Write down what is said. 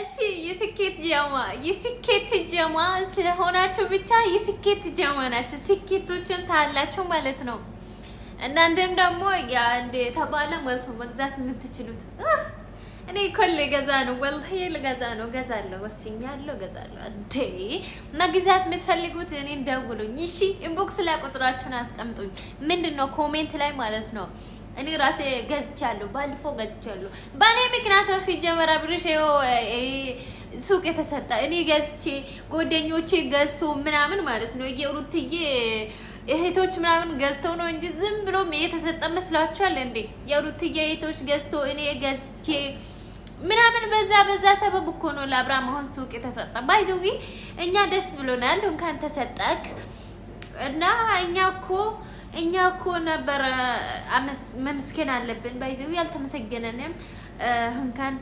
እሺ የስኬት ጀማ ስለሆናችሁ ብቻ የስኬት ጀማ ናቸው። ስኬቶችን ታላችሁ ማለት ነው። እናንተም ደግሞ ያ እንደ ተባለ መልሶ መግዛት የምትችሉት እኔ ኮሌ ገዛ ነው ወላሂ ለገዛ ነው ገዛለሁ ወስኛለሁ ገዛለሁ እንዴ መግዛት የምትፈልጉት እኔ ደውሉኝ እሺ ኢንቦክስ ላይ ቁጥራችሁን አስቀምጡኝ ምንድነው ኮሜንት ላይ ማለት ነው እኔ ራሴ ገዝቻለሁ ባልፎ ገዝቻለሁ ባኔ ምክንያት ነው ሲጀመር አብርሽ ሱቅ የተሰጣ እኔ ገዝቼ ጎደኞቼ ገዝቶ ምናምን ማለት ነው የሩትዬ እህቶች ምናምን ገዝተው ነው እንጂ ዝም ብሎ የተሰጠ መስላችኋል እንዴ የሩትዬ እህቶች ገዝቶ እኔ ገዝቼ ምናምን በዛ ሰበብ እኮ ነው ለአብርሃም አሁን ሱቅ የተሰጠ ባይዘው እኛ ደስ ብሎናል እንኳን ተሰጠክ እና እኛ እኮ ነበር መመስገን አለብን ባይዘው ያልተመሰገነንም እንኳን